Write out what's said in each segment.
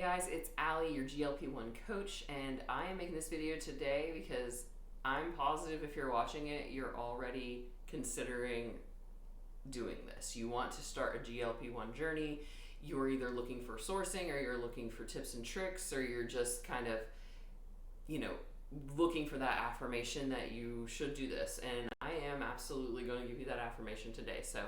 guys, it's Allie, your GLP-1 coach, and I am making this video today because I'm positive if you're watching it, you're already considering doing this. You want to start a GLP-1 journey. You're either looking for sourcing, or you're looking for tips and tricks, or you're just kind of, looking for that affirmation that you should do this. And I am absolutely going to give you that affirmation today. So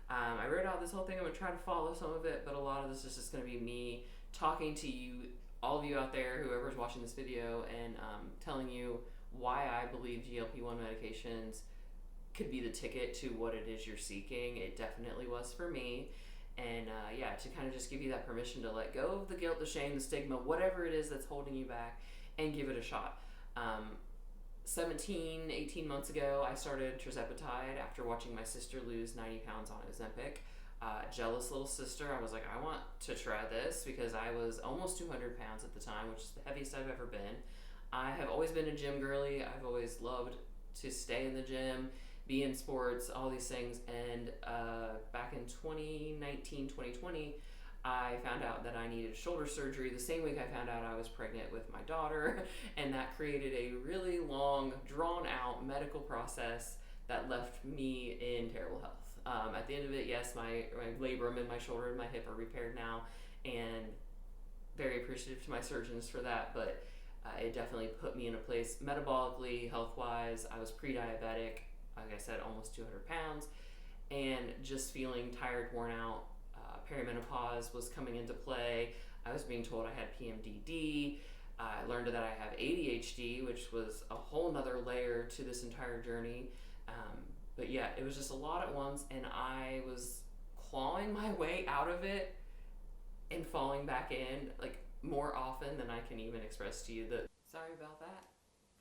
I wrote out this whole thing. I'm going to try to follow some of it, but a lot of this is just going to be me talking to you, all of you out there, whoever's watching this video, and telling you why I believe GLP-1 medications could be the ticket to what it is you're seeking. It definitely was for me. And to kind of just give you that permission to let go of the guilt, the shame, the stigma, whatever it is that's holding you back, and give it a shot. 18 months ago, I started Tirzepatide after watching my sister lose 90 pounds on Ozempic. Jealous little sister, I was like, I want to try this because I was almost 200 pounds at the time, which is the heaviest I've ever been. I have always been a gym girly. I've always loved to stay in the gym, be in sports, all these things. And back in 2019, 2020, I found out that I needed shoulder surgery the same week I found out I was pregnant with my daughter, and that created a really long, drawn-out medical process that left me in terrible health. At the end of it, yes, my labrum in my shoulder and my hip are repaired now, and very appreciative to my surgeons for that, but it definitely put me in a place metabolically, health-wise. I was pre-diabetic, like I said, almost 200 pounds, and just feeling tired, worn out. Perimenopause was coming into play. I was being told I had PMDD. I learned that I have ADHD, which was a whole nother layer to this entire journey. But yeah, it was just a lot at once, and I was clawing my way out of it and falling back in like more often than I can even express to you. Sorry about that.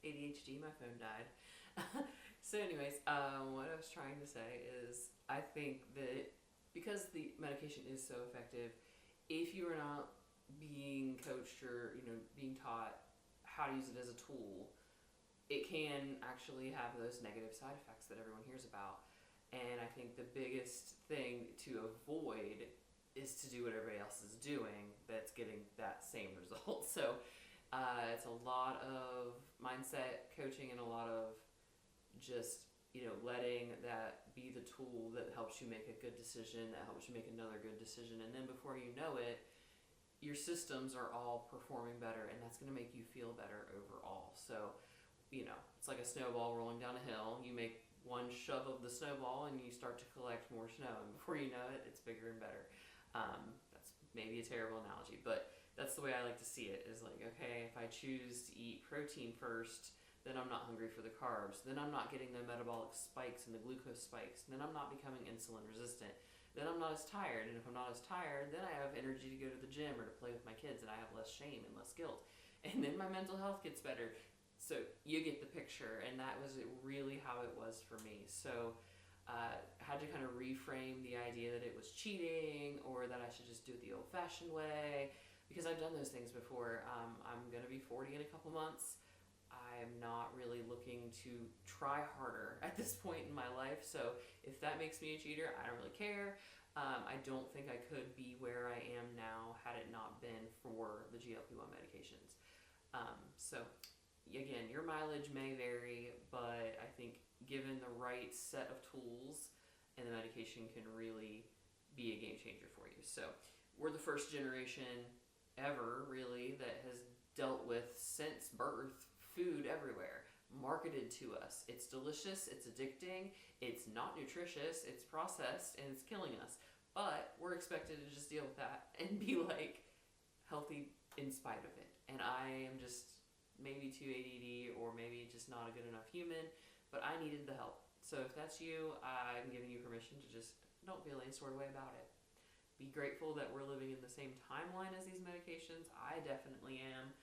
ADHD, my phone died. So anyways, what I was trying to say is I think that because the medication is so effective, if you are not being coached or being taught how to use it as a tool, it can actually have those negative side effects that everyone hears about. And I think the biggest thing to avoid is to do what everybody else is doing that's getting that same result. So it's a lot of mindset coaching and a lot of just letting that be the tool that helps you make a good decision, that helps you make another good decision, and then before you know it, your systems are all performing better, and that's going to make you feel better overall. So it's like a snowball rolling down a hill. You make one shove of the snowball and you start to collect more snow, and before you know it, it's bigger and better. That's maybe a terrible analogy, but that's the way I like to see it, is like, okay, if I choose to eat protein first, then I'm not hungry for the carbs, then I'm not getting the metabolic spikes and the glucose spikes, then I'm not becoming insulin resistant, then I'm not as tired, and if I'm not as tired, then I have energy to go to the gym or to play with my kids, and I have less shame and less guilt, and then my mental health gets better. So you get the picture, and that was really how it was for me. So I had to kind of reframe the idea that it was cheating or that I should just do it the old-fashioned way, because I've done those things before. I'm going to be 40 in a couple months. I'm not really looking to try harder at this point in my life, so if that makes me a cheater, I don't really care. I don't think I could be where I am now had it not been for the GLP-1 medications. So again, your mileage may vary, but I think given the right set of tools, and the medication can really be a game changer for you. So we're the first generation ever, really, that has dealt with, since birth, food everywhere, marketed to us. It's delicious, it's addicting, it's not nutritious, it's processed, and it's killing us. But we're expected to just deal with that and be like healthy in spite of it. And I am just maybe too ADD, or maybe just not a good enough human, but I needed the help. So if that's you, I'm giving you permission to just don't feel any sort of way about it. Be grateful that we're living in the same timeline as these medications. I definitely am.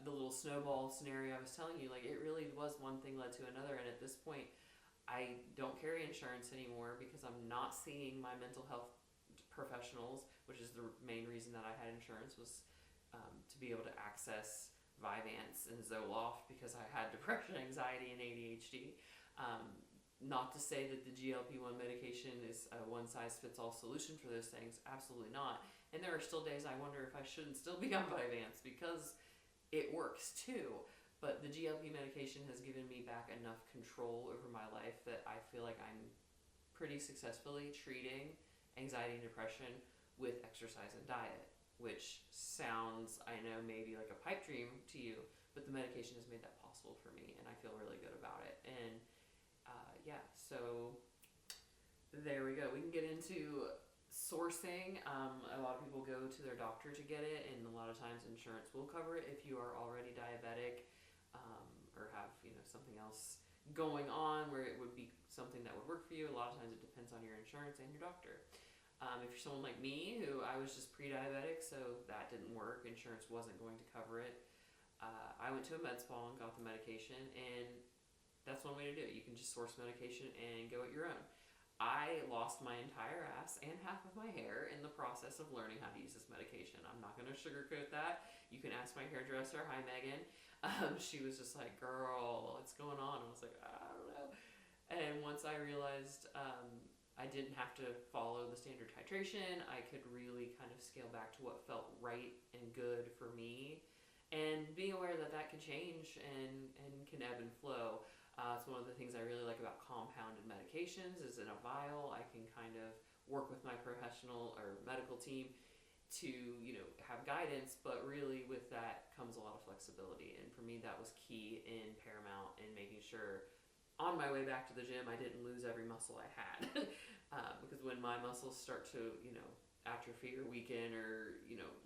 The little snowball scenario I was telling you, like, it really was one thing led to another, and at this point I don't carry insurance anymore because I'm not seeing my mental health professionals, which is the main reason that I had insurance, was to be able to access Vyvanse and Zoloft because I had depression, anxiety, and ADHD. Not to say that the GLP-1 medication is a one-size-fits-all solution for those things. Absolutely not. And there are still days I wonder if I shouldn't still be on Vyvanse because it works too. But the GLP medication has given me back enough control over my life that I feel like I'm pretty successfully treating anxiety and depression with exercise and diet, which sounds, I know, maybe like a pipe dream to you, but the medication has made that possible for me, and I feel really good about it. And yeah, so there we go. We can get into sourcing. A lot of people go to their doctor to get it, and a lot of times insurance will cover it if you are already diabetic, or have something else going on where it would be something that would work for you. A lot of times it depends on your insurance and your doctor. If you're someone like me, who I was just pre-diabetic, so that didn't work, insurance wasn't going to cover it, I went to a med spa and got the medication, and that's one way to do it. You can just source medication and go at your own. I lost my entire ass and half of my hair in the process of learning how to use this medication. I'm not going to sugarcoat that. You can ask my hairdresser. Hi, Megan. She was just like, girl, what's going on? I was like, I don't know. And once I realized I didn't have to follow the standard titration, I could really kind of scale back to what felt right and good for me. And being aware that that can change and can ebb and flow. It's one of the things I really like about compounded medications is in a vial, I can kind of work with my professional or medical team to, have guidance, but really with that comes a lot of flexibility. And for me, that was key in Paramount in making sure on my way back to the gym, I didn't lose every muscle I had. Because when my muscles start to, atrophy or weaken or,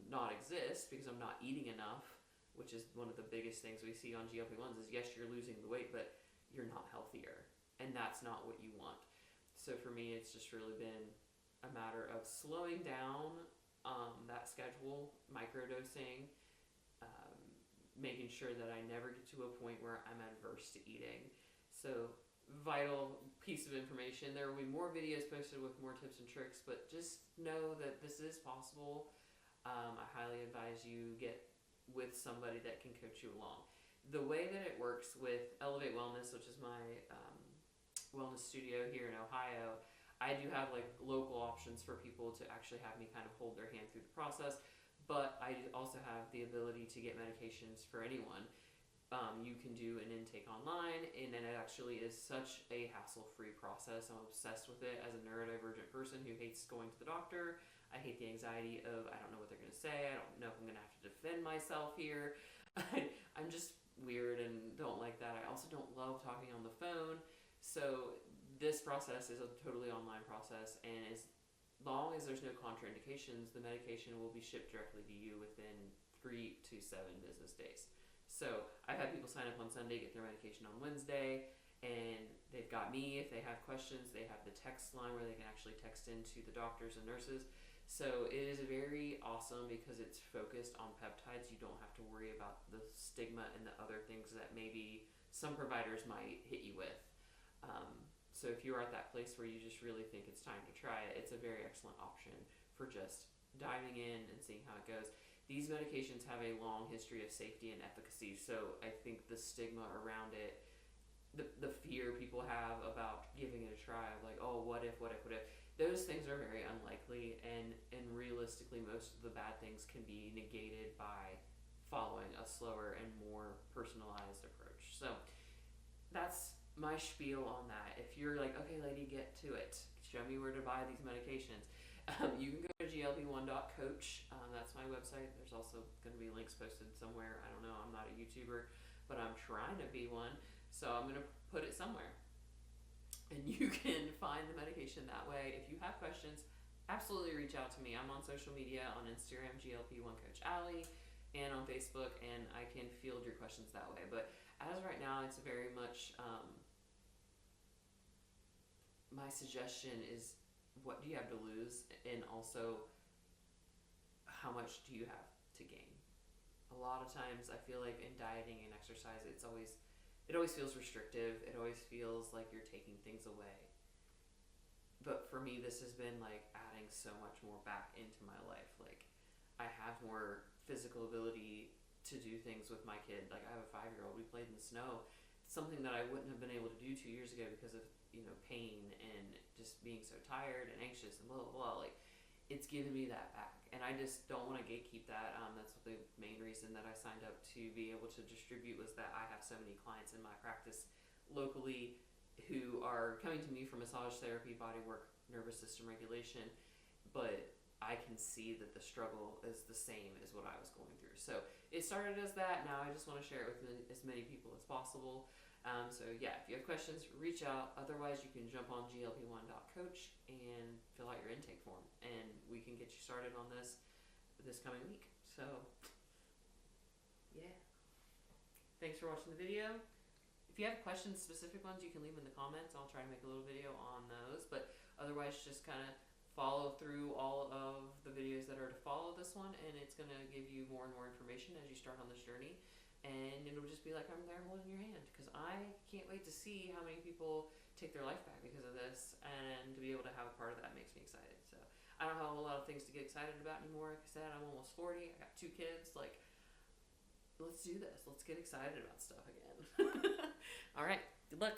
not exist because I'm not eating enough, which is one of the biggest things we see on GLP-1s is yes, you're losing the weight, but you're not healthier, and that's not what you want. So for me, it's just really been a matter of slowing down that schedule, microdosing, making sure that I never get to a point where I'm adverse to eating. So vital piece of information. There will be more videos posted with more tips and tricks, but just know that this is possible. I highly advise you get with somebody that can coach you along. The way that it works with Elevate Wellness, which is my wellness studio here in Ohio, I do have like local options for people to actually have me kind of hold their hand through the process, but I also have the ability to get medications for anyone. You can do an intake online, and it actually is such a hassle-free process. I'm obsessed with it as a neurodivergent person who hates going to the doctor. I hate the anxiety of, I don't know what they're going to say. I don't know if I'm going to have to defend myself here. I'm just weird and don't like that. I also don't love talking on the phone. So this process is a totally online process, and as long as there's no contraindications, the medication will be shipped directly to you within 3 to 7 business days. So I've had people sign up on Sunday, get their medication on Wednesday, and they've got me. If they have questions, they have the text line where they can actually text into the doctors and nurses. So it is very awesome because it's focused on peptides. You don't have to worry about the stigma and the other things that maybe some providers might hit you with. So if you're at that place where you just really think it's time to try it, it's a very excellent option for just diving in and seeing how it goes. These medications have a long history of safety and efficacy, so I think the stigma around it, the fear people have about giving it a try of like, oh, what if, those things are very unlikely, and realistically most of the bad things can be negated by following a slower and more personalized approach. So that's my spiel on that. If you're like, okay, lady, get to it. Show me where to buy these medications. You can go to glp1.coach. That's my website. There's also going to be links posted somewhere. I don't know. I'm not a YouTuber, but I'm trying to be one. So I'm going to put it somewhere. And you can find the medication that way. If you have questions, absolutely reach out to me. I'm on social media, on Instagram, GLP1 Coach Allie, and on Facebook, and I can field your questions that way. But as right now, it's very much, my suggestion is, what do you have to lose, and also how much do you have to gain? A lot of times I feel like in dieting and exercise, it always feels restrictive. It always feels like you're taking things away. But for me, this has been like adding so much more back into my life. Like, I have more physical ability to do things with my kid. Like, I have a 5-year-old. We played in the snow. something that I wouldn't have been able to do 2 years ago because of, pain and just being so tired and anxious and blah, blah, blah. Like, it's given me that back. And I just don't want to gatekeep that. That's the main reason that I signed up to be able to distribute, was that I have so many clients in my practice locally who are coming to me for massage therapy, body work, nervous system regulation, but I can see that the struggle is the same as what I was going through. So it started as that. Now I just want to share it with as many people as possible. So yeah, if you have questions, reach out. Otherwise, you can jump on glp1.coach and fill out your intake form, and we can get you started on this coming week. So yeah, thanks for watching the video. If you have questions, specific ones, you can leave them in the comments. I'll try to make a little video on those, but otherwise just kind of follow through all of the videos that are to follow this one, and it's going to give you more and more information as you start on this journey. And it'll just be like I'm there holding your hand, because I can't wait to see how many people take their life back because of this, and to be able to have a part of that makes me excited. So I don't have a lot of things to get excited about anymore. Like I said, I'm almost 40. I got 2 kids. Like, let's do this. Let's get excited about stuff again. All right. Good luck.